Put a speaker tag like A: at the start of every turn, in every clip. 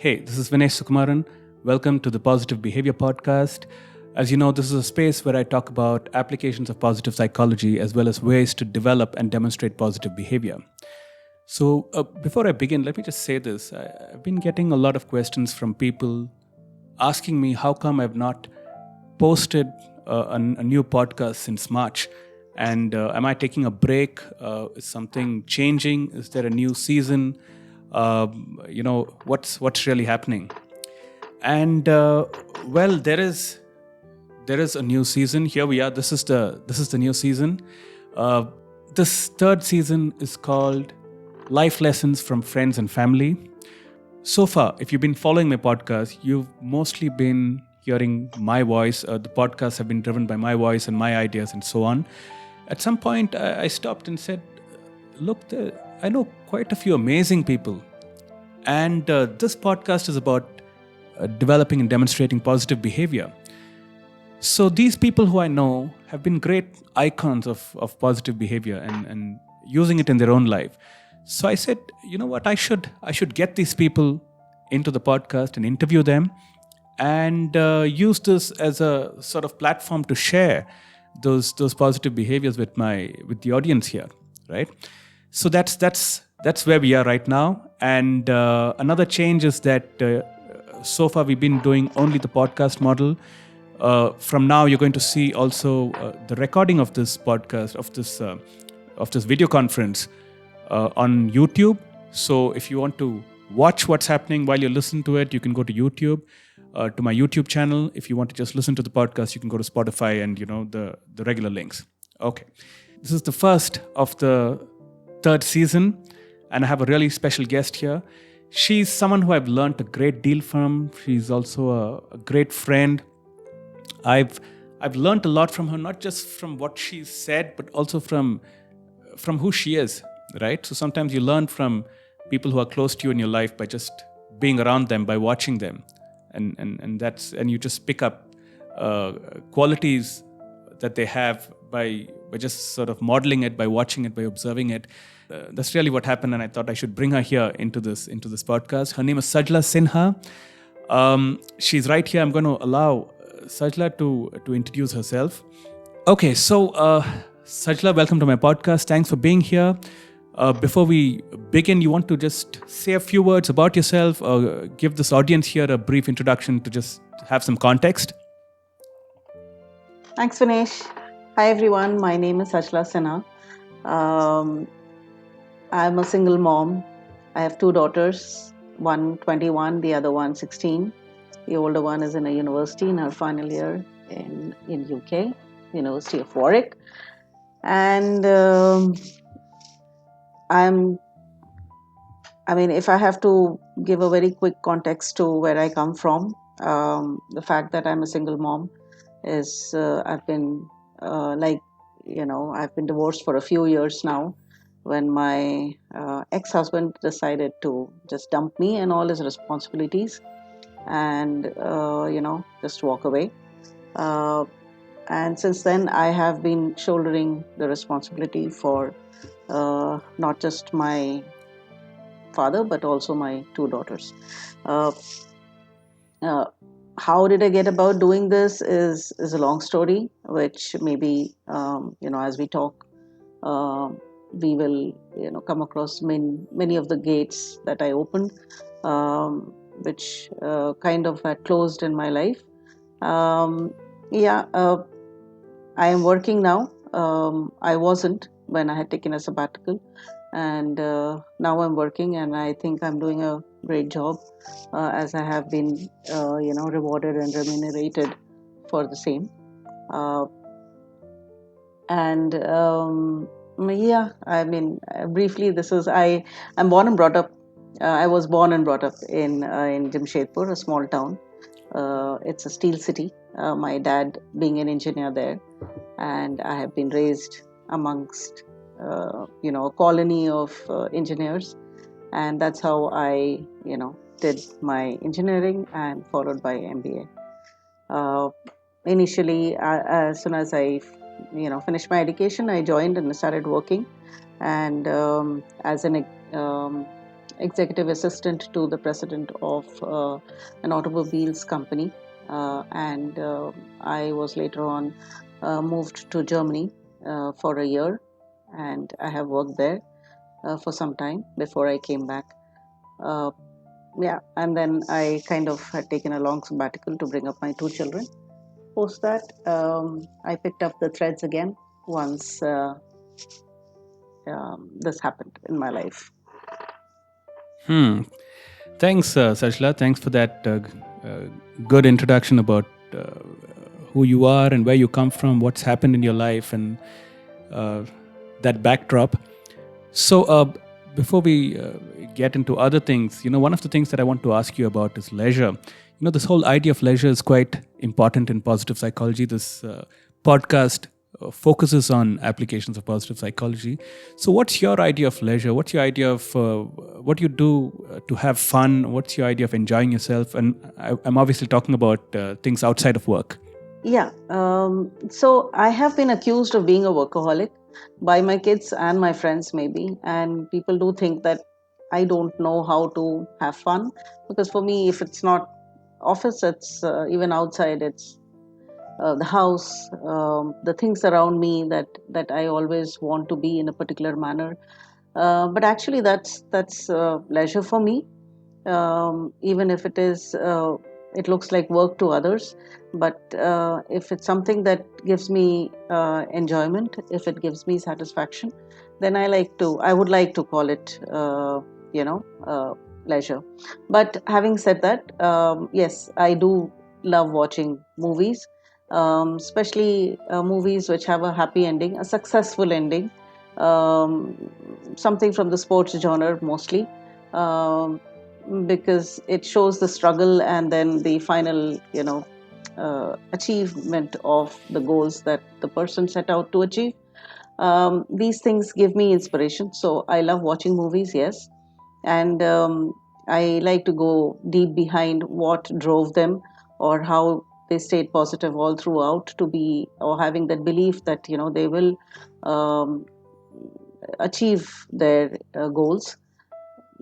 A: Hey, this is Vinesh Sukumaran. Welcome to the Positive Behavior Podcast. As you know, this is a space where I talk about applications of positive psychology as well as ways to develop and demonstrate positive behavior. So, before I begin, let me just say this. I've been getting a lot of questions from people asking me how come I've not posted a new podcast since March. And am I taking a break? Is something changing? Is there a new season? What's really happening? And well, there is a new season. Here we are. This is the new season. Uh, this third season is called Life Lessons from Friends and Family. So far, if you've been following my podcast, you've mostly been hearing my voice. The podcasts have been driven by my voice and my ideas and so on. At some point, I stopped and said, look, I know quite a few amazing people. And this podcast is about developing and demonstrating positive behavior. So these people who I know have been great icons of positive behavior and using it in their own life. So I said, you know what, I should get these people into the podcast and interview them and use this as a sort of platform to share those positive behaviors with the audience here, right? So that's where we are right now. And another change is that so far we've been doing only the podcast model. From now, you're going to see also the recording of this podcast, of this video conference on YouTube. So if you want to watch what's happening while you listen to it, you can go to YouTube, to my YouTube channel. If you want to just listen to the podcast, you can go to Spotify and the regular links. Okay, this is the first of the third season, and I have a really special guest here. She's someone who I've learned a great deal from. She's also a great friend. I've learned a lot from her, not just from what she said, but also from who she is, right? So sometimes you learn from people who are close to you in your life by just being around them, by watching them, and you just pick up qualities that they have by just sort of modeling it, by watching it, by observing it. That's really what happened, and I thought I should bring her here into this podcast. Her name is Sajla Sinha. She's right here. I'm going to allow Sajla to introduce herself. Okay, so Sajla, welcome to my podcast. Thanks for being here. Before we begin, you want to just say a few words about yourself, or give this audience here a brief introduction to just have some context?
B: Thanks, Vinesh. Hi, everyone. My name is Sajla Sinha. I'm a single mom. I have two daughters, one 21, the other one 16. The older one is in a university in her final year in UK, University of Warwick. And if I have to give a very quick context to where I come from, the fact that I'm a single mom is I've been I've been divorced for a few years now, when my ex-husband decided to just dump me and all his responsibilities and just walk away. And since then, I have been shouldering the responsibility for not just my father but also my two daughters. How did I get about doing this is a long story, which maybe as we talk, we will come across many of the gates that I opened, which kind of had closed in my life. I am working now. I wasn't when I had taken a sabbatical, and now I'm working, and I think I'm doing a great job, as I have been rewarded and remunerated for the same. And briefly, I'm born and brought up. I was born and brought up in Jamshedpur, a small town. It's a steel city. My dad being an engineer there, and I have been raised amongst a colony of engineers, and that's how I did my engineering and followed by MBA. Initially, as soon as I finished my education, I joined and started working, and as an executive assistant to the president of an automobiles company. And I was later on moved to Germany for a year, and I have worked there for some time before I came back. Uh, yeah, and then I kind of had taken a long sabbatical to bring up my two children. Post that, I picked up the threads again once this happened in my life.
A: Hmm. Thanks, Sajla. Thanks for that uh, good introduction about who you are and where you come from, what's happened in your life, and uh, that backdrop. So, before we get into other things, one of the things that I want to ask you about is leisure. This whole idea of leisure is quite important in positive psychology. This podcast focuses on applications of positive psychology. So, what's your idea of leisure? What's your idea of what you do to have fun? What's your idea of enjoying yourself? And I'm obviously talking about things outside of work.
B: Yeah. So I have been accused of being a workaholic by my kids and my friends, maybe. And people do think that I don't know how to have fun. Because for me, if it's not office, it's even outside, it's the house, the things around me that I always want to be in a particular manner. But actually, that's leisure for me, even if it looks like work to others. But if it's something that gives me enjoyment, if it gives me satisfaction, then I would like to call it you know leisure. But having said that, yes, I do love watching movies, especially movies which have a happy ending, a successful ending, um, something from the sports genre mostly, um, because it shows the struggle and then the final, achievement of the goals that the person set out to achieve. These things give me inspiration, so I love watching movies, yes. And I like to go deep behind what drove them, or how they stayed positive all throughout, to be, or having that belief that they will um, achieve their goals.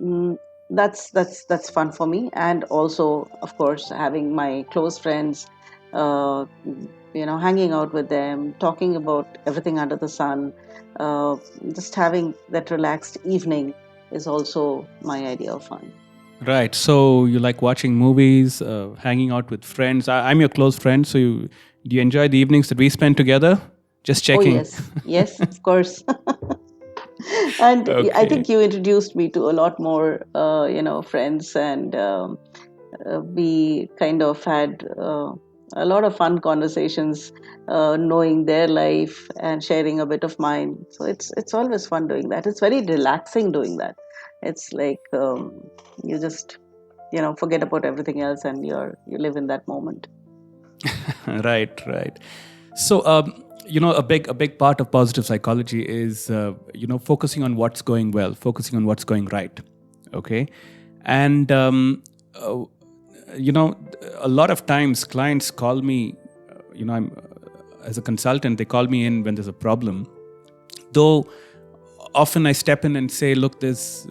B: mm, that's fun for me. And also, of course, having my close friends, uh, hanging out with them, talking about everything under the sun, uh, just having that relaxed evening is also my idea of fun.
A: Right. So you like watching movies, hanging out with friends. I'm your close friend. So do you enjoy the evenings that we spend together? Just
B: Oh
A: checking.
B: yes, yes, of course. And I
A: Okay.
B: think you introduced me to a lot more friends, and we kind of had a lot of fun conversations, knowing their life and sharing a bit of mine. So it's always fun doing that. It's very relaxing doing that. It's like, you just forget about everything else, and you live in that moment.
A: Right. Right. So a big part of positive psychology is focusing on what's going well, focusing on what's going right. Okay. And uh, you know a lot of times clients call me, I'm as a consultant, they call me in when there's a problem. Though often I step in and say, look,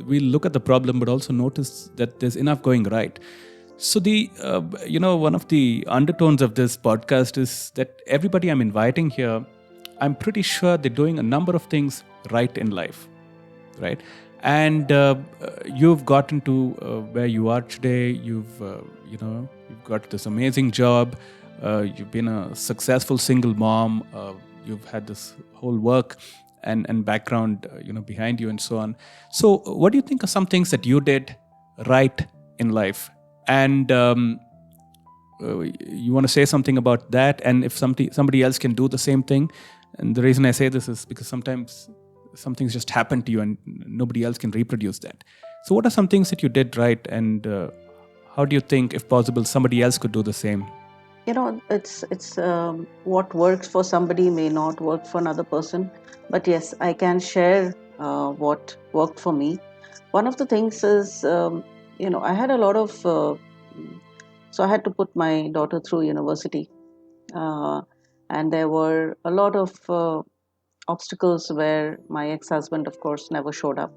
A: we look at the problem, but also notice that there's enough going right. So one of the undertones of this podcast is that everybody I'm inviting here, I'm pretty sure they're doing a number of things right in life, right? And you've gotten to where you are today. You've got this amazing job. You've been a successful single mom. You've had this whole work and background, behind you, and so on. So, what do you think are some things that you did right in life? And you want to say something about that? And if somebody else can do the same thing, and the reason I say this is because sometimes some things just happen to you and nobody else can reproduce that. So, what are some things that you did right, and how do you think, if possible, somebody else could do the same?
B: It's what works for somebody may not work for another person. But yes, I can share what worked for me. One of the things is, I had a lot of so I had to put my daughter through university, uh, and there were a lot of obstacles where my ex-husband, of course, never showed up.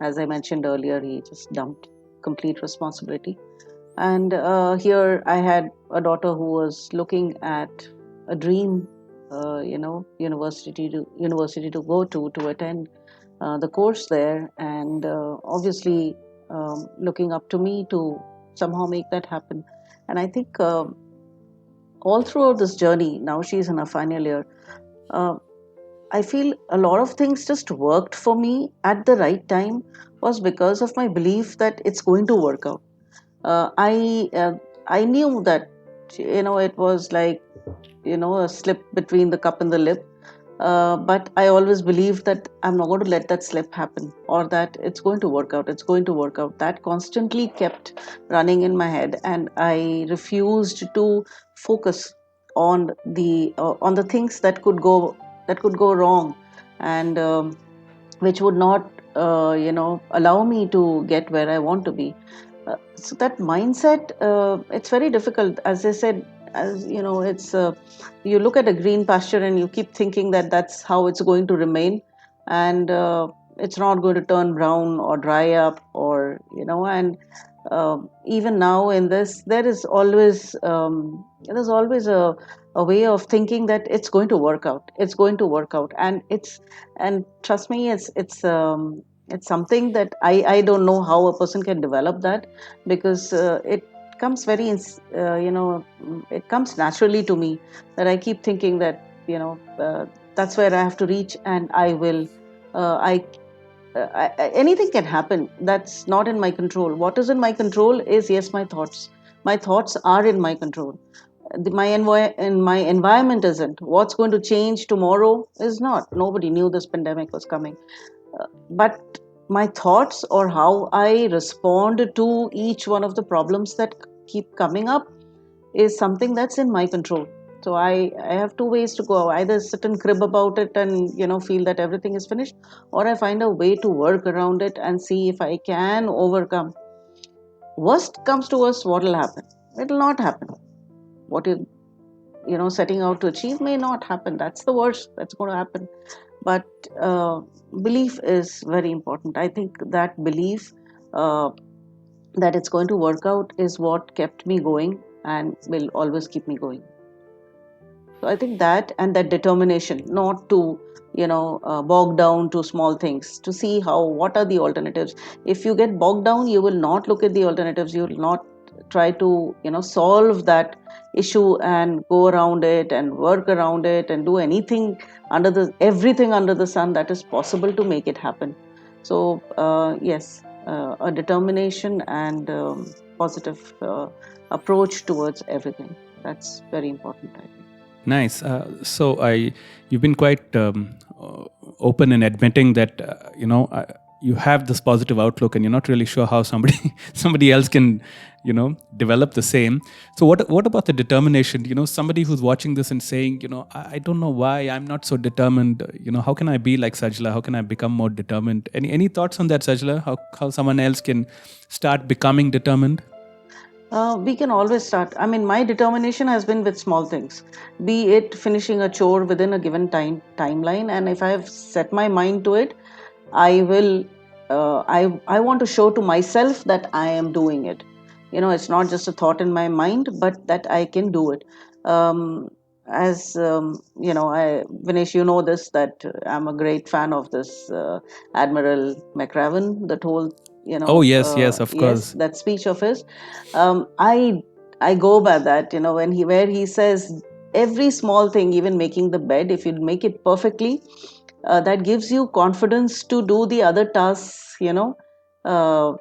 B: As I mentioned earlier, he just dumped complete responsibility. And here I had a daughter who was looking at a dream, university to go to attend the course there, and obviously looking up to me to somehow make that happen. And I think all throughout this journey, now she's in her final year. Uh, I feel a lot of things just worked for me at the right time was because of my belief that it's going to work out. I knew that it was like a slip between the cup and the lip. But I always believed that I'm not going to let that slip happen, or that it's going to work out. It's going to work out. That constantly kept running in my head, and I refused to focus on the things that could go wrong, and which would not allow me to get where I want to be. So that mindset, it's very difficult. As I said, as you know, it's you look at a green pasture and you keep thinking that that's how it's going to remain, and it's not going to turn brown or dry up, or and even now in this, there's always a way of thinking that it's going to work out. It's going to work out, and trust me, it's something that I don't know how a person can develop that, because it comes it comes naturally to me, that I keep thinking that that's where I have to reach, and I will. Anything can happen. That's not in my control. What is in my control is, yes, my thoughts. My thoughts are in my control. My environment isn't. What's going to change tomorrow is not. Nobody knew this pandemic was coming. But my thoughts, or how I respond to each one of the problems that keep coming up, is something that's in my control. So I have two ways to go. Either sit and crib about it and feel that everything is finished, or I find a way to work around it and see if I can overcome. Worst comes to worst, what will happen? It will not happen. What you setting out to achieve may not happen. That's the worst that's going to happen. But belief is very important. I think that belief, uh, that it's going to work out, is what kept me going and will always keep me going. So I think that, and that determination not to bog down to small things, to see what are the alternatives. If you get bogged down, you will not look at the alternatives. You will not try to solve that issue and go around it and work around it and do anything under the everything under the sun that is possible to make it happen. So yes, a determination and positive approach towards everything, that's very important, I think.
A: Nice. You've been quite open in admitting that you have this positive outlook, and you're not really sure how somebody somebody else can develop the same. So what about the determination? Somebody who's watching this and saying, I don't know why I'm not so determined. How can I be like Sajla? How can I become more determined? Any thoughts on that, Sajla? How someone else can start becoming determined?
B: We can always start. I mean, my determination has been with small things, be it finishing a chore within a given timeline, and if I have set my mind to it, I will. I want to show to myself that I am doing it. It's not just a thought in my mind, but that I can do it. As Vinesh, you know this, that I'm a great fan of this Admiral McRaven. That whole,
A: Oh yes, yes, of
B: yes,
A: course.
B: that speech of his. Um, I I go by that. Where he says every small thing, even making the bed, if you make it perfectly, that gives you confidence to do the other tasks. Uh,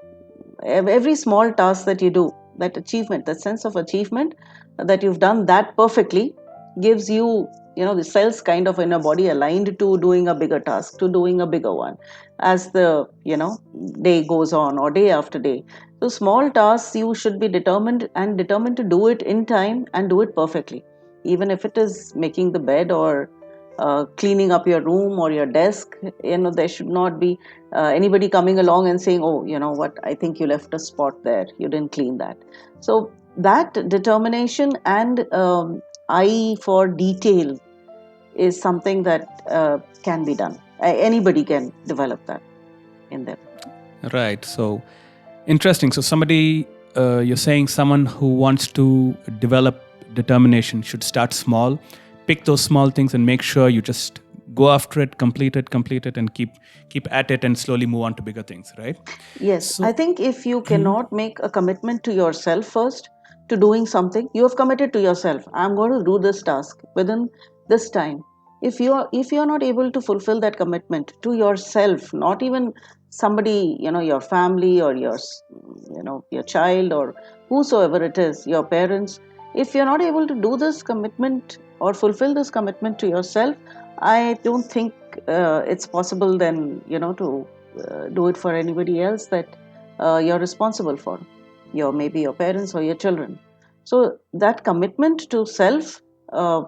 B: every small task that you do, that achievement, that sense of achievement, that you've done that perfectly, gives you the cells kind of in a body aligned to doing a bigger task, to doing a bigger one, as the day goes on, or day after day. So small tasks, you should be determined to do it in time and do it perfectly, even if it is making the bed, or cleaning up your room or your desk. There should not be anybody coming along and saying, oh, you know what, I think you left a spot there, you didn't clean that. So that determination and eye for detail is something that can be done. Anybody can develop that in them.
A: Right. So interesting. So you're saying someone who wants to develop determination should start small, pick those small things, and make sure you just go after it, complete it, and keep at it, and slowly move on to bigger things. Right.
B: Yes, I
A: So.
B: think if you cannot make a commitment to yourself first to doing something, you have committed to yourself. I'm going to do this task within this time. If you are not able to fulfill that commitment to yourself, not even somebody, your family or your child or whosoever it is, your parents, if you're not able to do this commitment or fulfill this commitment to yourself, I don't think it's possible then, to do it for anybody else that you're responsible for, maybe your parents or your children. So that commitment to self, uh,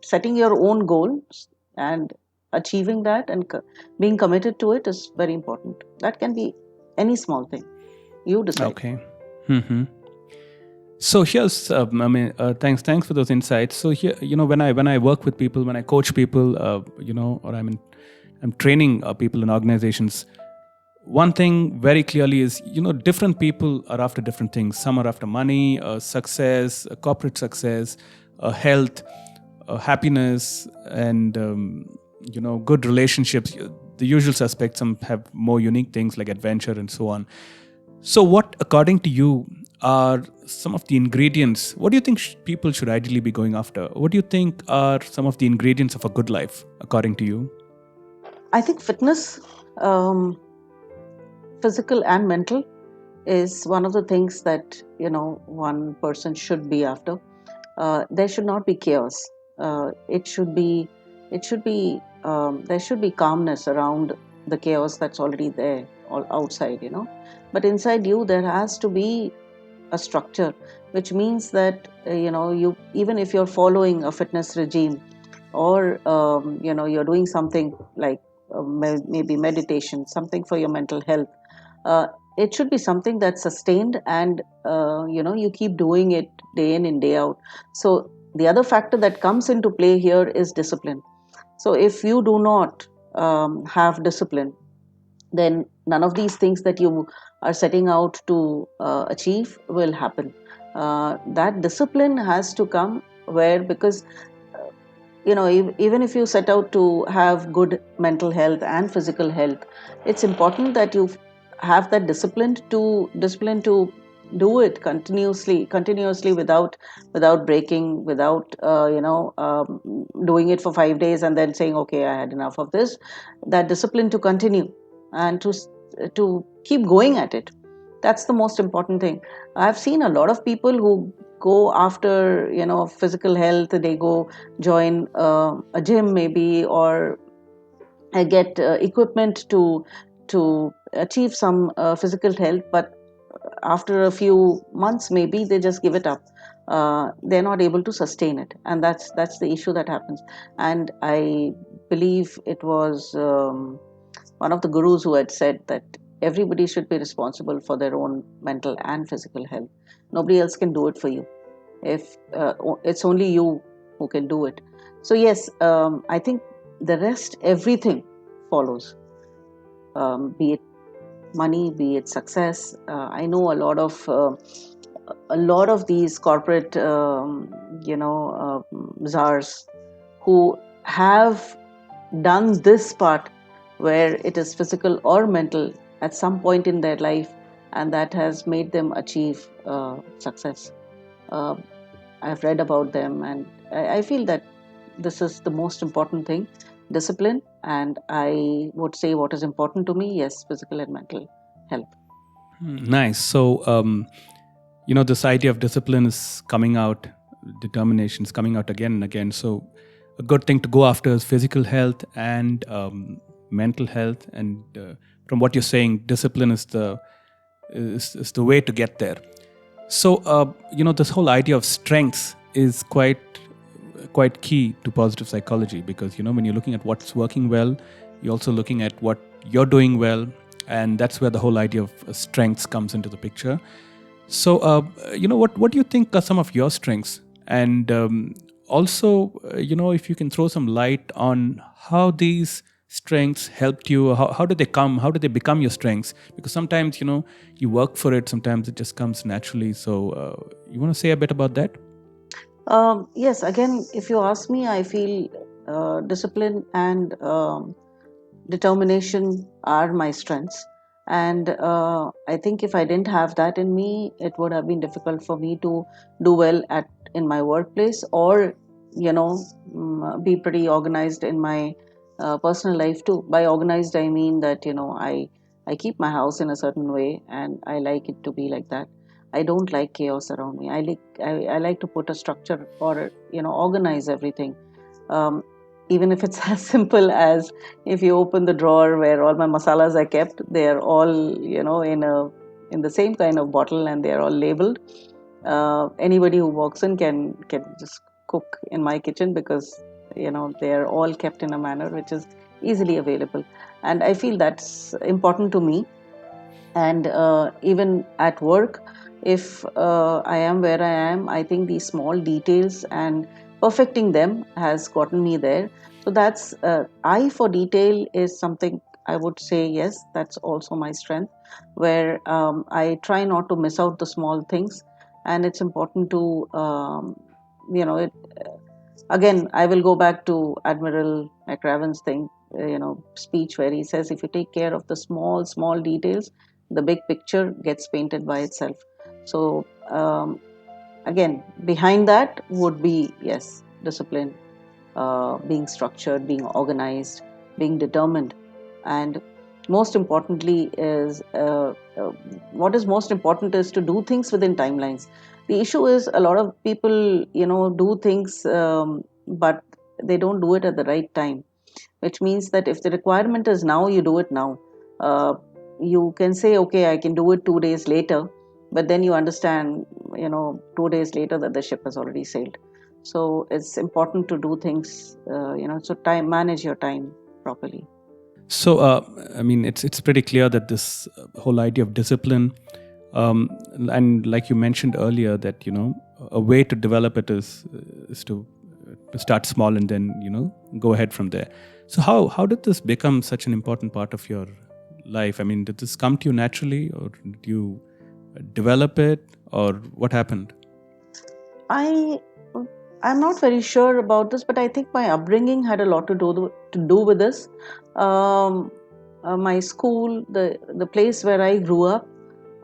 B: setting your own goals and achieving that and being committed to it is very important. That can be any small thing. You decide.
A: Okay. Hmm. So here's, thanks for those insights. So here, when I work with people, when I coach people, or I'm training people in organizations. One thing very clearly is, different people are after different things. Some are after money, success, corporate success, health, happiness, and good relationships. The usual suspects. Some have more unique things like adventure and so on. So, what, according to you, are some of the ingredients? What do you think people should ideally be going after? What do you think are some of the ingredients of a good life, according to you?
B: I think fitness, physical and mental, is one of the things that one person should be after. There should not be chaos. It should be there should be calmness around the chaos that's already there, all outside. But inside you, there has to be a structure, which means that you, even if you're following a fitness regime, or you're doing something like maybe meditation, something for your mental health, uh, it should be something that's sustained, and you keep doing it day in and day out. So the other factor that comes into play here is discipline. So if you do not have discipline, then none of these things that you are setting out to achieve will happen. That discipline has to come, where, because even if you set out to have good mental health and physical health, it's important that you have that discipline to do it continuously, without breaking, without doing it for 5 days and then saying, okay, I had enough of this. That discipline to continue and to keep going at it, that's the most important thing. I've seen a lot of people who go after physical health. They go join a gym maybe, or get equipment to achieve some physical health, but after a few months maybe they just give it up. They're not able to sustain it, and that's the issue that happens. And I believe it was one of the gurus who had said that everybody should be responsible for their own mental and physical health. Nobody else can do it for you. If it's only you who can do it. So yes, I think the rest, everything follows, be it money, be it success. I know a lot of these corporate czars who have done this part, where it is physical or mental, at some point in their life, and that has made them achieve success. uh, I've read about them, and I feel that this is the most important thing: discipline. And I would say, what is important to me, yes, physical and mental health.
A: Nice. So, this idea of discipline is coming out, determination is coming out again and again. So, a good thing to go after is physical health and mental health. And from what you're saying, discipline is the way to get there. So, this whole idea of strengths is quite key to positive psychology, because when you're looking at what's working well, you're also looking at what you're doing well, and that's where the whole idea of strengths comes into the picture. So, what do you think are some of your strengths? And also, if you can throw some light on how these strengths helped you? How did they come? How did they become your strengths? Because sometimes, you work for it, sometimes it just comes naturally. So, you want to say a bit about that?
B: Yes, again, if you ask me, I feel discipline and determination are my strengths. And I think if I didn't have that in me, it would have been difficult for me to do well at in my workplace, or be pretty organized in my personal life too. By organized, I mean that I keep my house in a certain way, and I like it to be like that. I don't like chaos around me. I like to put a structure, or organize everything. um, Even if it's as simple as, if you open the drawer where all my masalas are kept, they are all in the same kind of bottle, and they are all labeled. Anybody who walks in can just cook in my kitchen, because they are all kept in a manner which is easily available, and I feel that's important to me. And even at work, if I am where I am, I think these small details and perfecting them has gotten me there. So that's eye for detail is something I would say, yes, that's also my strength, where I try not to miss out the small things. And it's important to it again, I will go back to Admiral McRaven's speech, where he says, if you take care of the small details, the big picture gets painted by itself. So again, behind that would be, yes, discipline, being structured, being organized, being determined. And most importantly is what is most important is to do things within timelines. The issue is, a lot of people do things, but they don't do it at the right time, which means that if the requirement is now, you do it now. uh, you can say, okay, I can do it 2 days later, but then you understand 2 days later that the ship has already sailed. So it's important to do things, so time manage your time properly.
A: So, I mean, it's pretty clear that this whole idea of discipline, and like you mentioned earlier, that a way to develop it is to start small and then go ahead from there. So, how did this become such an important part of your life? I mean, did this come to you naturally, or did you develop it, or what happened?
B: I I'm not very sure about this, but I think my upbringing had a lot to do with this. Um, my school, the place where I grew up,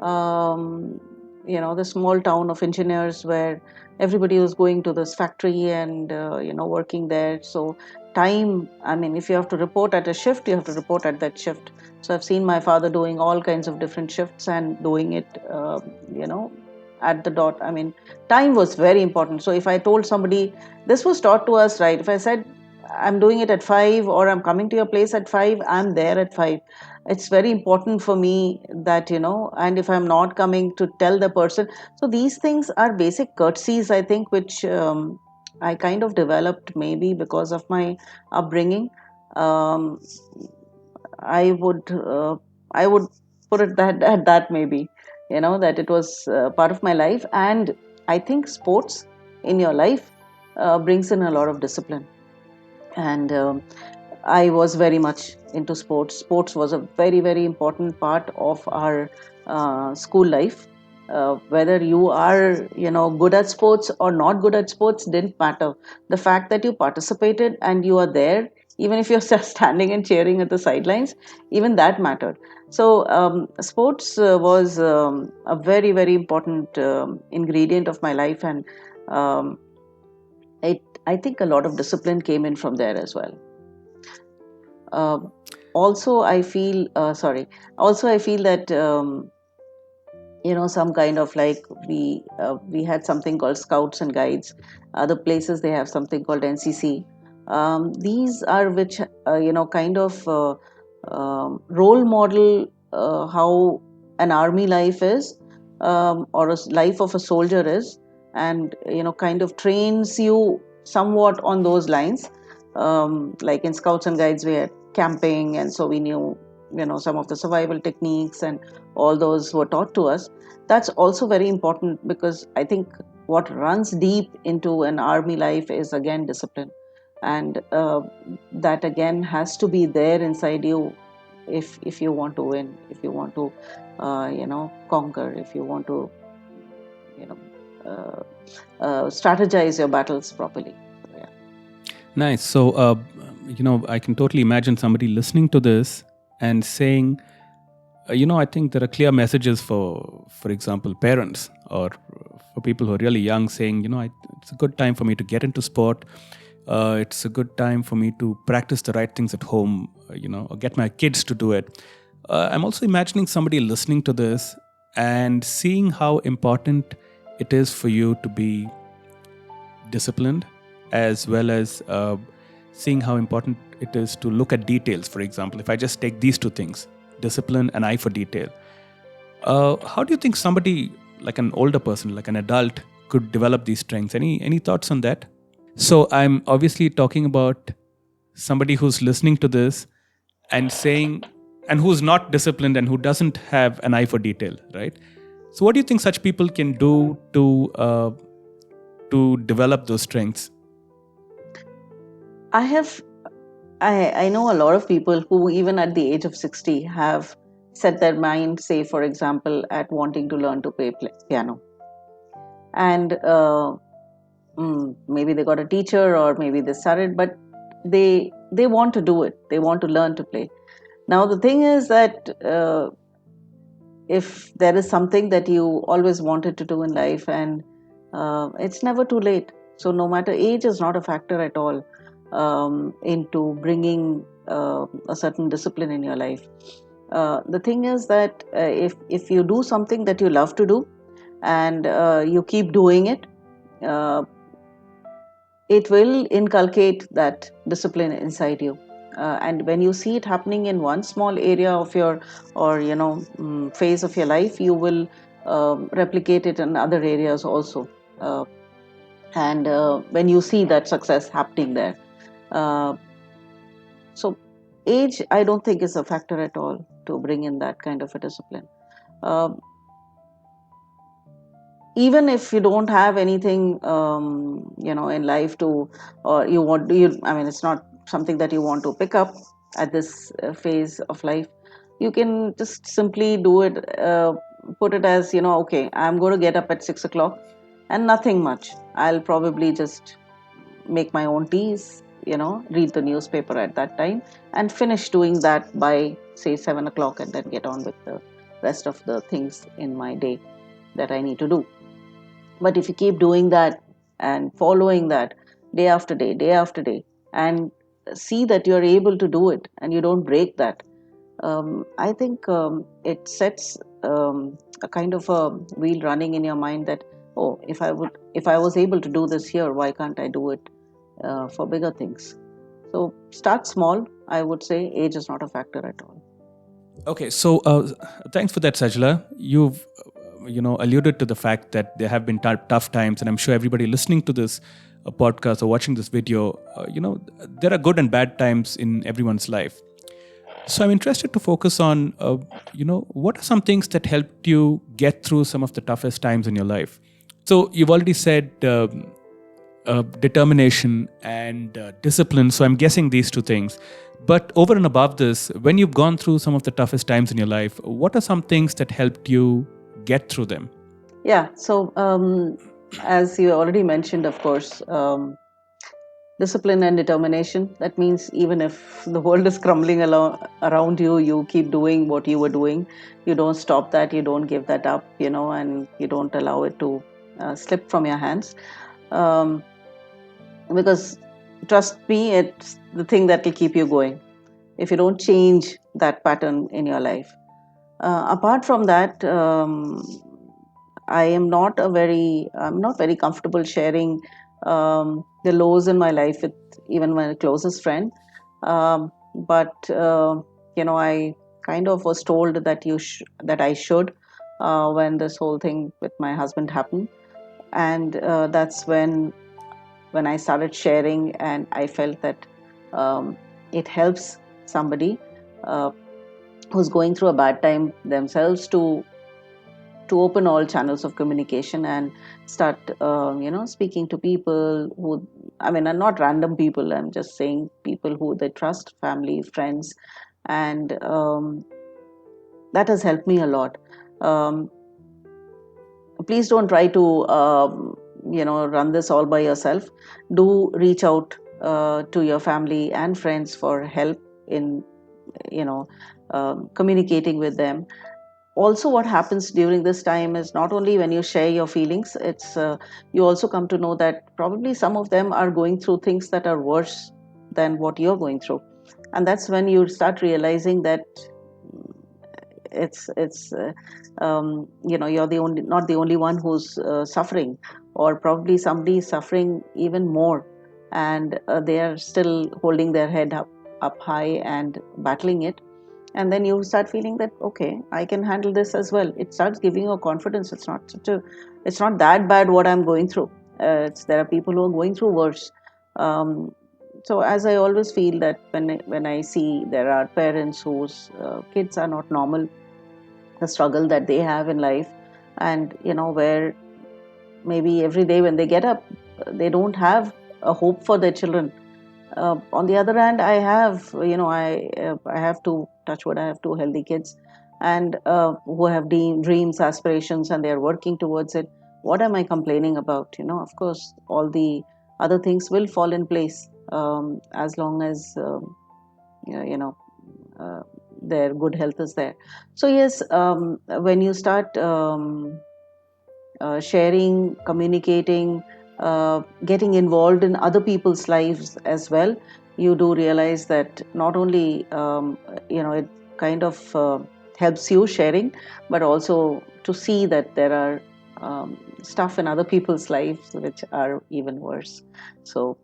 B: um, the small town of engineers, where everybody was going to this factory and working there. So time, I mean, if you have to report at a shift, you have to report at that shift. So I've seen my father doing all kinds of different shifts and doing it, you know, at the dot. I mean, time was very important. So if I told somebody, this was taught to us, right? If I said, I'm doing it at 5, or I'm coming to your place at 5, I'm there at 5. It's very important for me that, and if I'm not coming, to tell the person. So these things are basic courtesies, I think, which I kind of developed, maybe because of my upbringing. um, I would put it that at that, maybe, that it was part of my life. And I think sports in your life brings in a lot of discipline. And I was very much into sports. Sports was a very, very important part of our school life. Whether you are, good at sports or not good at sports, didn't matter. The fact that you participated and you are there, even if you're just standing and cheering at the sidelines, even that mattered. So sports was a very, very important ingredient of my life, and um, I think a lot of discipline came in from there as well. Uh, Also, I feel sorry. Also, I feel that some kind of, like, we had something called Scouts and Guides. Other places, they have something called NCC. These are, which kind of role model how an army life is, or life of a soldier is, and kind of trains you somewhat on those lines. Like in Scouts and Guides, we had camping, and so we knew some of the survival techniques, and all those were taught to us. That's also very important, because I think what runs deep into an army life is, again, discipline. and that again has to be there inside you if you want to win, if you want to conquer, if you want to you know strategize your battles properly. So, yeah.
A: Nice. So, I can totally imagine somebody listening to this and saying, I think there are clear messages for example, parents or for people who are really young, saying, it's a good time for me to get into sport. It's a good time for me to practice the right things at home, or get my kids to do it. I'm also imagining somebody listening to this and seeing how important it is for you to be disciplined, as well as seeing how important it is to look at details. For example, if I just take these two things, discipline and eye for detail, how do you think somebody like an older person, like an adult, could develop these strengths? Any thoughts on that? So I'm obviously talking about somebody who's listening to this and saying, and who's not disciplined and who doesn't have an eye for detail, right? So what do you think such people can do to develop those strengths?
B: I know a lot of people who, even at the age of 60, have set their mind, say, for example, at wanting to learn to play piano. And maybe they got a teacher or maybe they started, but they want to do it. They want to learn to play. Now, the thing is that if there is something that you always wanted to do in life, and it's never too late. So no matter, age is not a factor at all into bringing a certain discipline in your life. The thing is that if you do something that you love to do, and you keep doing it, uh, it will inculcate that discipline inside you. And when you see it happening in one small area of your, or phase of your life, you will replicate it in other areas also. And when you see that success happening there, uh, so age, I don't think, is a factor at all to bring in that kind of a discipline. uh, Even if you don't have anything in life to, or you want, you I mean, it's not something that you want to pick up at this phase of life, you can just simply do it, put it as, okay, I'm going to get up at 6 o'clock and nothing much. I'll probably just make my own teas, read the newspaper at that time, and finish doing that by, say, 7 o'clock, and then get on with the rest of the things in my day that I need to do. But if you keep doing that and following that day after day, and see that you're able to do it and you don't break that, I think it sets a kind of a wheel running in your mind that, oh, if I was able to do this here, why can't I do it for bigger things? So start small. I would say age is not a factor at all.
A: Okay, so thanks for that, Sajla. You've alluded to the fact that there have been tough times, and I'm sure everybody listening to this podcast or watching this video, there are good and bad times in everyone's life. So I'm interested to focus on, what are some things that helped you get through some of the toughest times in your life? So you've already said determination and discipline. So I'm guessing these two things. But over and above this, when you've gone through some of the toughest times in your life, what are some things that helped you get through them?
B: Yeah. So as you already mentioned, of course, discipline and determination. That means even if the world is crumbling around you, you keep doing what you were doing. You don't stop that. You don't give that up, and you don't allow it to slip from your hands. Um, because trust me, it's the thing that will keep you going if you don't change that pattern in your life. Apart from that, I'm not very comfortable sharing the lows in my life with even my closest friend. But I kind of was told that that I should, when this whole thing with my husband happened, and that's when I started sharing, and I felt that it helps somebody uh, who's going through a bad time themselves to open all channels of communication and start speaking to people who I mean, not random people, I'm just saying people who they trust, family, friends. And that has helped me a lot. um, Please don't try to run this all by yourself. Do reach out to your family and friends for help in you know communicating with them. Also, what happens during this time is not only when you share your feelings, it's you also come to know that probably some of them are going through things that are worse than what you're going through. And that's when you start realizing that you're the only not the only one who's suffering, or probably somebody is suffering even more, and they are still holding their head up high and battling it. And then you start feeling that, okay, I can handle this as well. It starts giving you a confidence. It's not that bad what I'm going through. There are people who are going through worse. Um, so as I always feel that when I see there are parents whose kids are not normal, the struggle that they have in life, and where maybe every day when they get up, they don't have a hope for their children. On the other hand, I have to touch wood, I have two healthy kids, and who have dreams, aspirations, and they are working towards it. What am I complaining about? Of course, all the other things will fall in place, as long as you know uh, their good health is there. So yes, when you start sharing, communicating, getting involved in other people's lives as well, you do realize that not only it kind of helps you sharing, but also to see that there are stuff in other people's lives which are even worse. So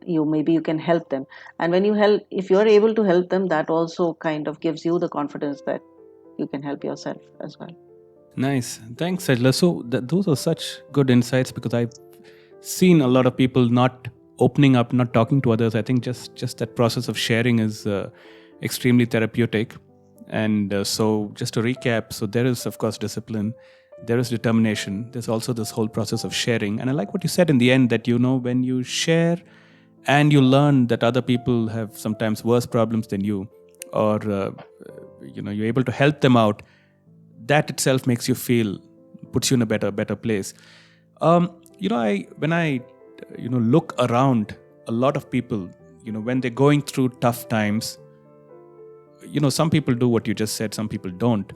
B: maybe you can help them, and when you help, if you're able to help them, that also kind of gives you the confidence that you can help yourself as well.
A: Nice. Thanks, Sajla. So those are such good insights because I've seen a lot of people not opening up, not talking to others. I think just that process of sharing is extremely therapeutic. And so, just to recap, so there is, of course, discipline, there is determination, there's also this whole process of sharing. And I like what you said in the end that, when you share and you learn that other people have sometimes worse problems than you, or, you're able to help them out, that itself makes you feel, puts you in a better place. I when I look around, a lot of people, when they're going through tough times, some people do what you just said, some people don't.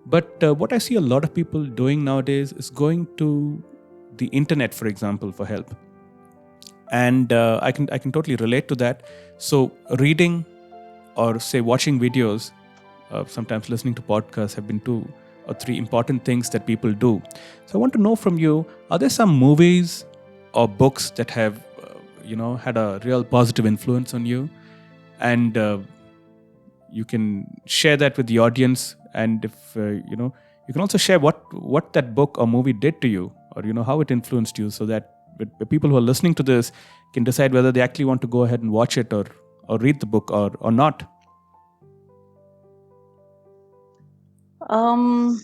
A: But what I see a lot of people doing nowadays is going to the internet, for example, for help. And I can totally relate to that. So reading, or say watching videos, sometimes listening to podcasts, have been two or three important things that people do. So I want to know from you, are there some movies or books that have had a real positive influence on you? And you can share that with the audience. And if you can also share what that book or movie did to you, or how it influenced you, so that the people who are listening to this can decide whether they actually want to go ahead and watch it, or read the book, or not.
B: um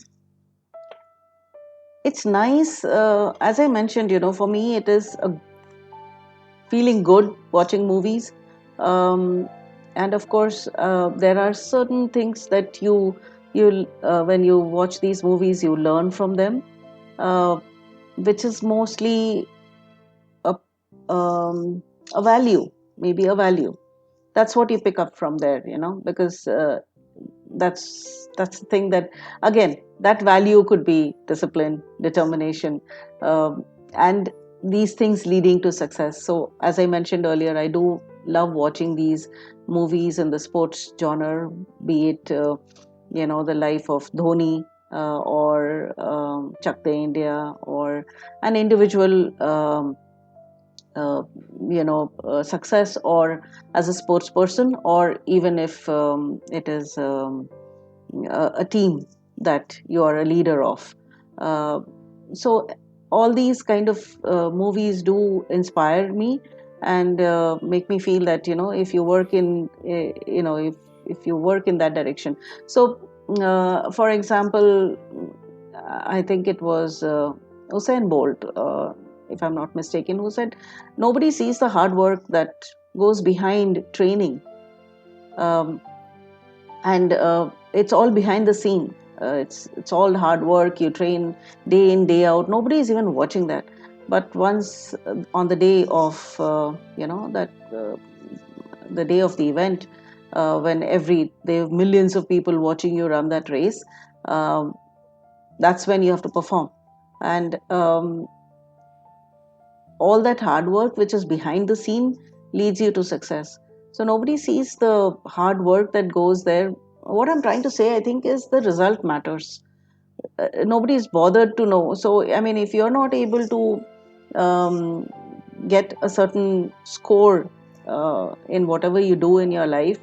B: it's nice, as I mentioned, for me it is a feeling good watching movies. Um, and of course, there are certain things that you when you watch these movies, you learn from them, uh, which is mostly a, um, a value, maybe a value. That's what you pick up from there, because that's the thing that, again, that value could be discipline, determination, and these things leading to success. So as I mentioned earlier, I do love watching these movies in the sports genre, be it the life of Dhoni, or Chak De India, or an individual uh, success, or as a sports person, or even if it is a team that you are a leader of. Uh, so all these kind of movies do inspire me, and make me feel that, if you work in if you work in that direction. So for example, I think it was Usain Bolt. if I'm not mistaken, who said nobody sees the hard work that goes behind training. Um, and it's all behind the scene. It's all hard work. You train day in, day out. Nobody is even watching that. But once on the day of the day of the event, when there are millions of people watching you run that race, um, that's when you have to perform. And all that hard work which is behind the scene leads you to success. So nobody sees the hard work that goes there. What I'm trying to say, I think, is the result matters. Nobody is bothered to know. So, I mean, if you're not able to um, get a certain score in whatever you do in your life,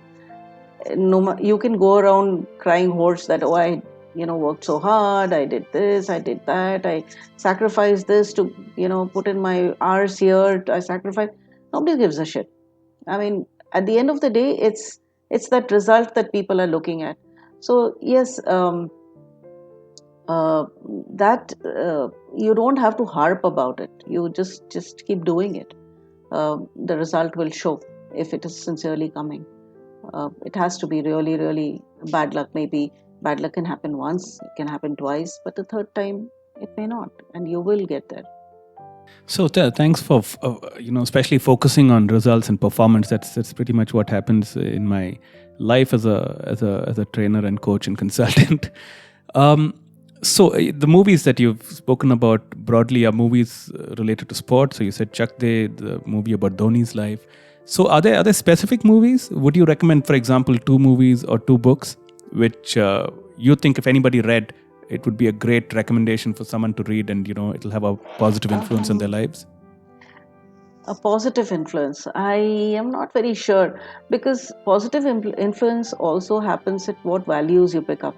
B: you can go around crying horse that, oh, I worked so hard, I did this, I did that, I sacrificed this to put in my hours here, I sacrificed. Nobody gives a shit. I mean, at the end of the day, it's that result that people are looking at. So yes, uh, that you don't have to harp about it. You just keep doing it. The result will show if it is sincerely coming. It has to be really, really bad luck. Maybe bad luck can happen once, it can happen twice, but the third time it may not, and you will get there.
A: So thanks for especially focusing on results and performance. That's pretty much what happens in my life as a trainer and coach and consultant. um, the movies that you've spoken about broadly are movies related to sports. So you said Chak De, the movie about Dhoni's life. So are there specific movies? Would you recommend, for example, 2 movies or 2 books which you think if anybody read, it would be a great recommendation for someone to read, and it'll have a positive influence on their lives?
B: A positive influence, I am not very sure, because positive influence also happens at what values you pick up.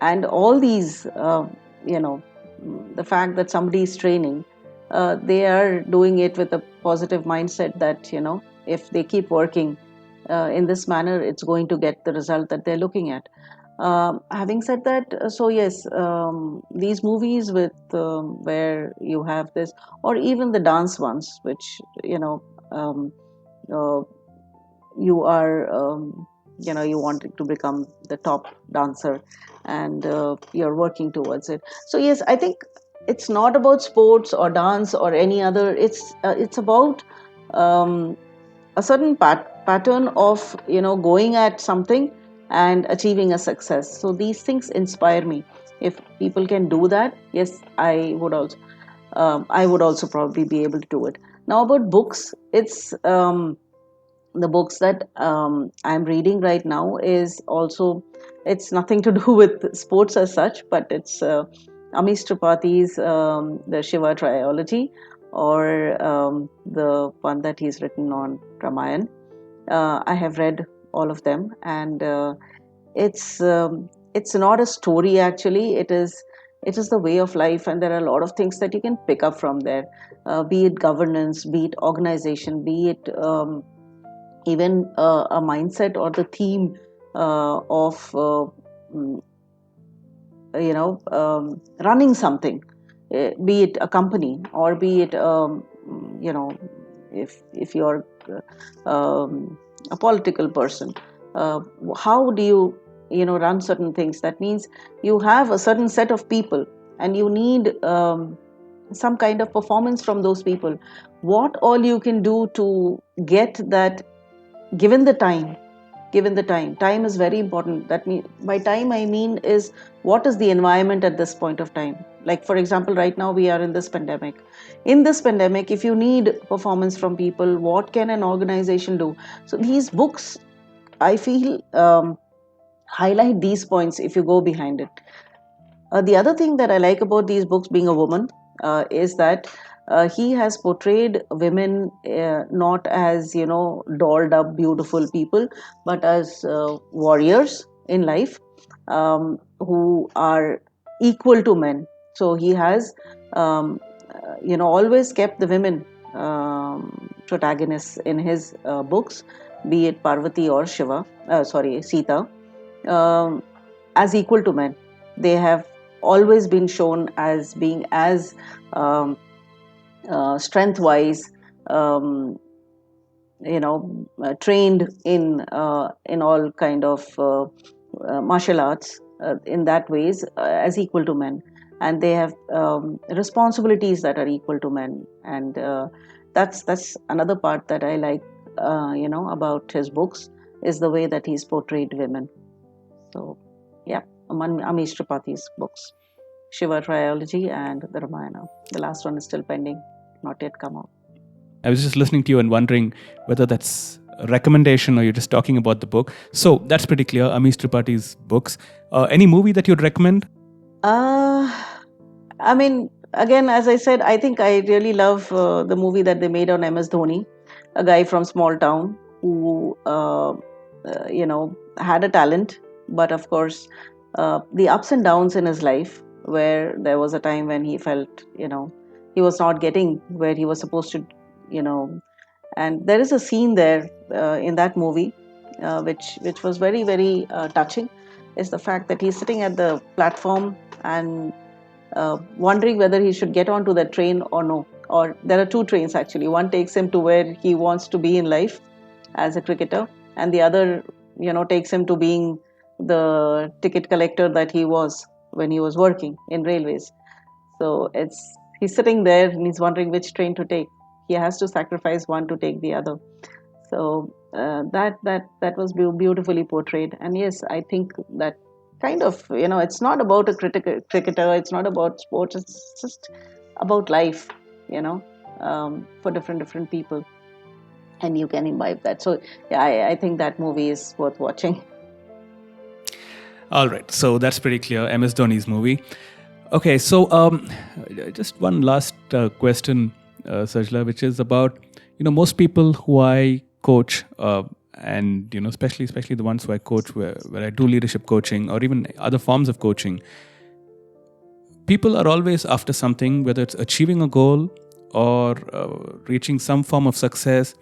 B: And all these, you know, the fact that somebody is training, they are doing it with a positive mindset that, if they keep working in this manner, it's going to get the result that they're looking at. Having said that, so yes, these movies with where you have this, or even the dance ones, which um, uh, you are you want to become the top dancer, and you're working towards it. So yes, I think it's not about sports or dance or any other. It's about um, a certain pattern of going at something and achieving a success. So these things inspire me. If people can do that, yes, I would also probably be able to do it. Now about books, it's the books that I'm reading right now is also, it's nothing to do with sports as such, but it's Amish Tripathi's the Shiva trilogy, or the one that he's written on Ramayan. I have read all of them, and it's not a story actually. It is the way of life, and there are a lot of things that you can pick up from there, be it governance, be it organization, be it even a mindset or the theme of mm, running something, be it a company, or be it if you're a political person, uh, how do you run certain things. That means you have a certain set of people, and you need some kind of performance from those people. What all you can do to get that, given the time is very important. That mean, by time I mean, is what is the environment at this point of time. Like, for example, right now we are in this pandemic. In this pandemic, if you need performance from people, what can an organization do? So these books, I feel, highlight these points if you go behind it. The other thing that I like about these books, being a woman, is that he has portrayed women not as dolled up, beautiful people, but as warriors in life, who are equal to men. So he has, always kept the women protagonists in his books, be it Parvati or Sita, um, as equal to men. They have always been shown as being as um, strength-wise, um, trained in all kind of martial arts in that ways as equal to men, and they have responsibilities that are equal to men, and that's another part that I like, about his books, is the way that he's portrayed women. So, yeah, Amish Tripathi's books, Shiva Trilogy and the Ramayana. The last one is still pending, not yet come out.
A: I was just listening to you and wondering whether that's a recommendation or you're just talking about the book. So that's pretty clear. Amish Tripathi's books. Any movie that you'd recommend?
B: Uh, I mean, again, as I said, I think I really love the movie that they made on MS Dhoni, a guy from small town who, had a talent, but of course, the ups and downs in his life, where there was a time when he felt, he was not getting where he was supposed to, you know, and there is a scene there in that movie, which was very very touching, is the fact that he's sitting at the platform and wondering whether he should get onto that train or no. Or there are two trains actually. One takes him to where he wants to be in life as a cricketer, and the other, takes him to being the ticket collector that he was when he was working in railways. So he's sitting there and he's wondering which train to take. He has to sacrifice one to take the other. So that was beautifully portrayed. And yes, I think that kind of, it's not about a cricketer. It's not about sports. It's just about life, for different people, and you can imbibe that. So yeah, I think that movie is worth watching.
A: All right. So that's pretty clear. MS Dhoni's movie. Okay. So just one last question, Sajla, which is about, most people who I coach, and especially the ones who I coach where I do leadership coaching or even other forms of coaching, people are always after something, whether it's achieving a goal or reaching some form of success,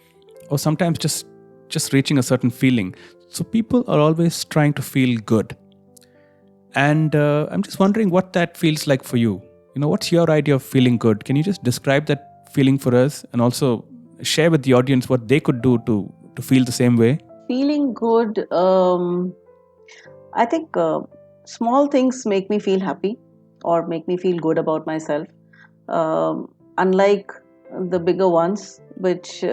A: or sometimes just reaching a certain feeling. So people are always trying to feel good, and I'm just wondering what that feels like for you. What's your idea of feeling good? Can you just describe that feeling for us, and also share with the audience what they could do to feel the same way?
B: Feeling good. I think small things make me feel happy or make me feel good about myself. Unlike the bigger ones, which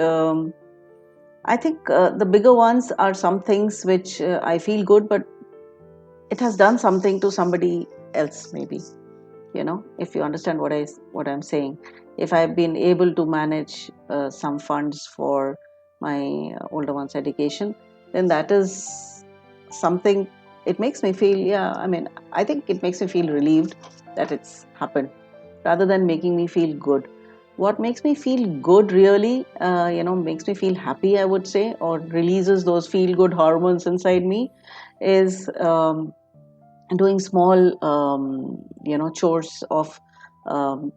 B: I think the bigger ones are some things which I feel good, but it has done something to somebody else, maybe. If you understand what I'm saying. If I've been able to manage some funds for my older one's education, then that is something. It makes me feel, yeah, I mean, I think it makes me feel relieved that it's happened, rather than making me feel good. What makes me feel good really, makes me feel happy, I would say, or releases those feel good hormones inside me, is doing small, chores of um,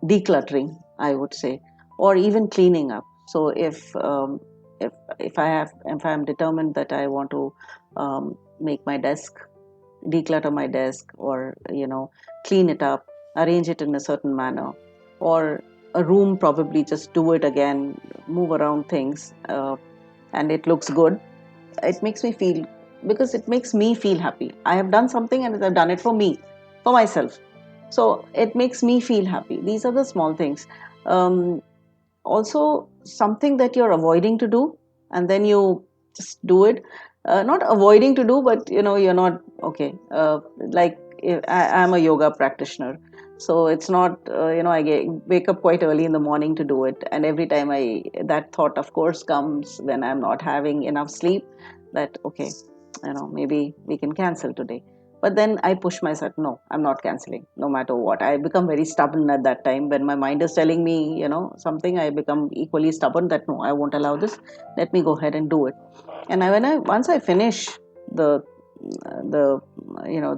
B: decluttering, I would say, or even cleaning up. So if I'm determined that I want to make my desk, declutter my desk, or clean it up, arrange it in a certain manner, or a room, probably just do it again, move around things, and it looks good. It makes me feel, because it makes me feel happy. I have done something and I've done it for me, for myself. So it makes me feel happy. These are the small things. um, Also, something that you're avoiding to do, and then you just do it. Not avoiding to do, but you're not okay. Like, I'm a yoga practitioner, so it's not, wake up quite early in the morning to do it. And every time that thought, of course, comes when I'm not having enough sleep, that okay, maybe we can cancel today. But then I push myself, no, I'm not canceling, no matter what. I become very stubborn at that time. When my mind is telling me, something, I become equally stubborn that no, I won't allow this. Let me go ahead and do it. And once I finish the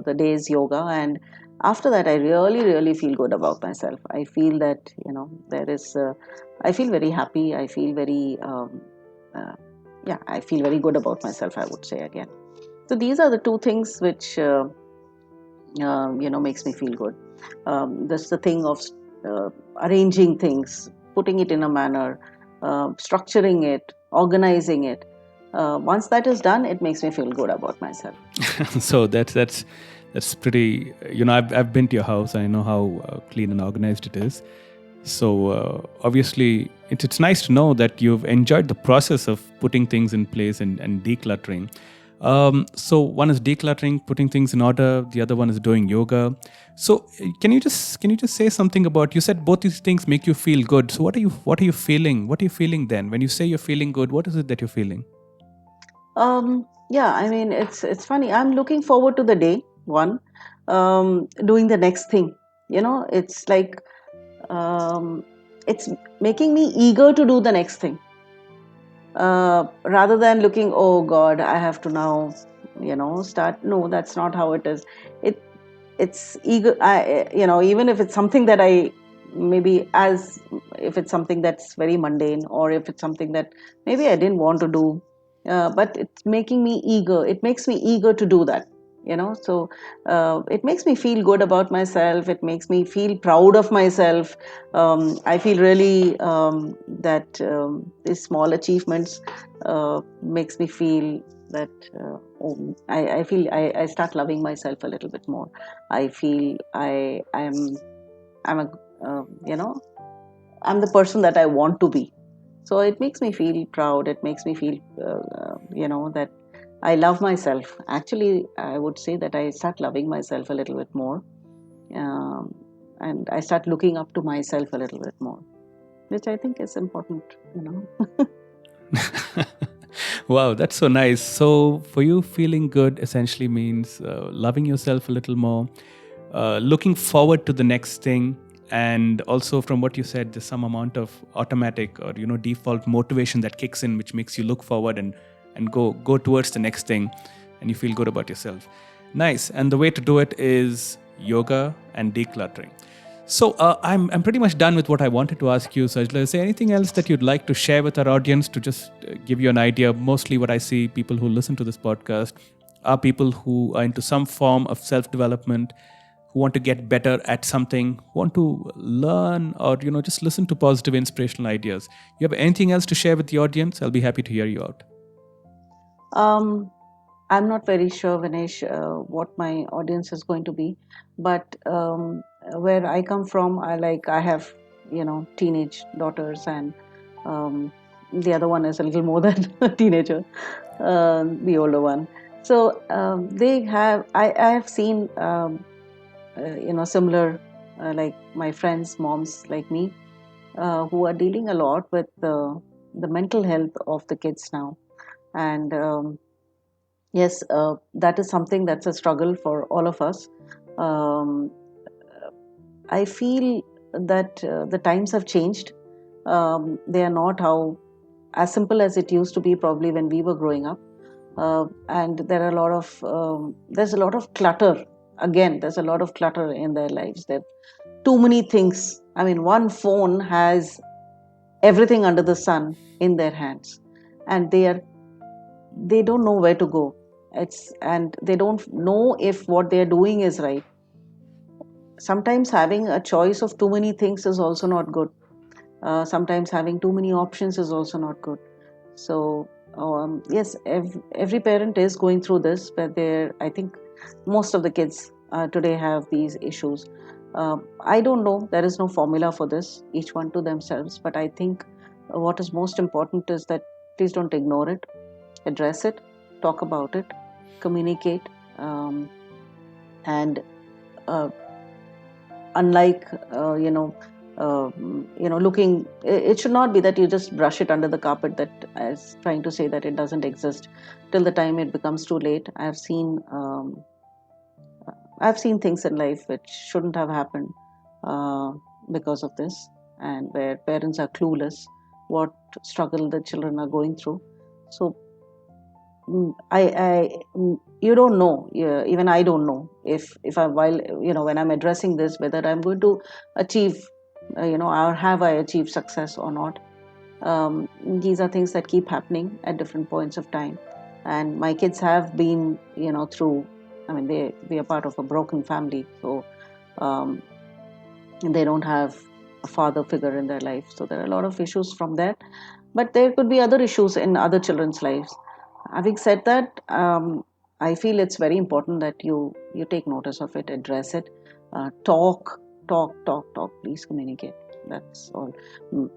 B: the day's yoga, and after that, I really really feel good about myself. I feel that there is I feel very happy. I feel very uh, yeah, I feel very good about myself, I would say, again. So these are the two things which makes me feel good. That's the thing of uh, arranging things, putting it in a manner, structuring it, organizing it. Once that is done, it makes me feel good about myself.
A: So that's pretty. I've been to your house. I know how clean and organized it is. So obviously, it's nice to know that you've enjoyed the process of putting things in place and decluttering. So one is decluttering, putting things in order. The other one is doing yoga. So can you just say something about? You said both these things make you feel good. So what are you feeling? What are you feeling then when you say you're feeling good? What is it that you're feeling?
B: Yeah, I mean, it's funny. I'm looking forward to the day one, doing the next thing. It's like um, it's making me eager to do the next thing, rather than looking, oh God, I have to now, start. No, that's not how it is. It it's eager. Even if it's something that I maybe as if it's something that's very mundane, or if it's something that maybe I didn't want to do, but it's making me eager. It makes me eager to do that. So it makes me feel good about myself. It makes me feel proud of myself. I feel really that these small achievements makes me feel that I feel I start loving myself a little bit more. I feel I'm a you know I'm the person that I want to be. So it makes me feel proud. It makes me feel that I love myself. Actually, I would say that I start loving myself a little bit more, um, and I start looking up to myself a little bit more, which I think is important.
A: Wow, that's so nice. So, for you, feeling good essentially means loving yourself a little more, looking forward to the next thing, and also from what you said, there's some amount of automatic or default motivation that kicks in, which makes you look forward and go towards the next thing, and you feel good about yourself. Nice. And the way to do it is yoga and decluttering. So I'm pretty much done with what I wanted to ask you, Sajla. Is there anything else that you'd like to share with our audience to just give you an idea? Mostly, what I see people who listen to this podcast are people who are into some form of self-development, who want to get better at something, want to learn, or just listen to positive, inspirational ideas. You have anything else to share with the audience? I'll be happy to hear you out.
B: Um, I'm not very sure, Vinesh, what my audience is going to be, but where I come from, I have teenage daughters, and um, the other one is a little more than a teenager, the older one. So they have I have seen similar like my friends, moms like me, who are dealing a lot with the mental health of the kids now, and yes, that is something that's a struggle for all of us. Um, I feel that the times have changed. They are not how as simple as it used to be probably when we were growing up. And there's a lot of clutter. Again, there's a lot of clutter in their lives. There too many things. I mean, one phone has everything under the sun in their hands, and they don't know where to go. And they don't know if what they're doing is right. Sometimes having a choice of too many things is also not good. Sometimes having too many options is also not good. So yes, every parent is going through this, but I think most of the kids today have these issues. I don't know, there is no formula for this, each one to themselves, but I think what is most important is that please don't ignore it, address it, talk about it, communicate, and uh, unlike looking, it should not be that you just brush it under the carpet, that as trying to say that it doesn't exist till the time it becomes too late. I've seen things in life which shouldn't have happened uh, because of this, and where parents are clueless what struggle the children are going through. So you don't know. Yeah, even I don't know if I while when I'm addressing this, whether I'm going to achieve, or have I achieved success or not. These are things that keep happening at different points of time, and my kids have been through. I mean, they are part of a broken family, so um, they don't have a father figure in their life. So there are a lot of issues from that. But there could be other issues in other children's lives. Having said that, I feel it's very important that you take notice of it, address it, talk. Please communicate. That's all. Mm,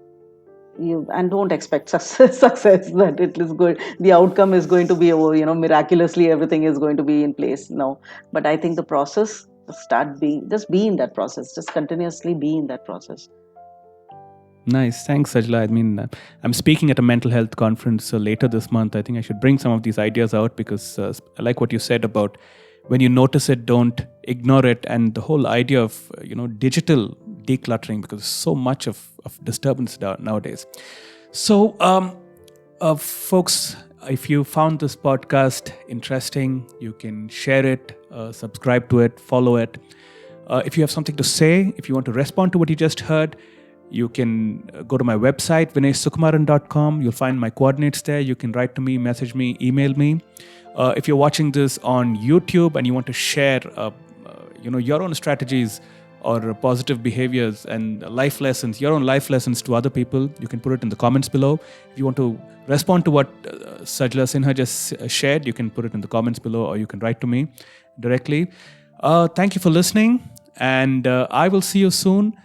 B: You and don't expect success that it is good. The outcome is going to be, oh, miraculously everything is going to be in place. No, but I think the process, just be in that process, just continuously be in that process.
A: Nice. Thanks, Sajla. I mean, I'm speaking at a mental health conference later this month. I think I should bring some of these ideas out because I like what you said about when you notice it, don't ignore it. And the whole idea of, digital decluttering, because so much of disturbance nowadays. So, folks, if you found this podcast interesting, you can share it, subscribe to it, follow it. If you have something to say, if you want to respond to what you just heard, you can go to my website, vinaysukumaran.com. You'll find my coordinates there. You can write to me, message me, email me. If you're watching this on YouTube and you want to share, your own strategies or positive behaviors and life lessons, your own life lessons to other people, you can put it in the comments below. If you want to respond to what Sajla Sinha just shared, you can put it in the comments below, or you can write to me directly. Thank you for listening, and I will see you soon.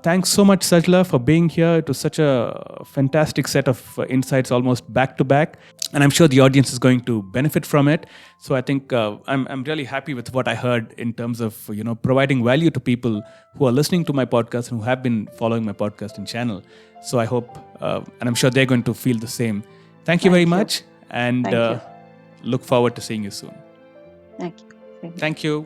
A: Thanks so much, Sajla, for being here. It was such a fantastic set of insights, almost back to back, and I'm sure the audience is going to benefit from it. So I think I'm really happy with what I heard in terms of providing value to people who are listening to my podcast and who have been following my podcast and channel. So I hope, and I'm sure they're going to feel the same. Thank you very much, and
B: Thank you.
A: look forward to seeing you soon.
B: Thank you.
A: Thank you.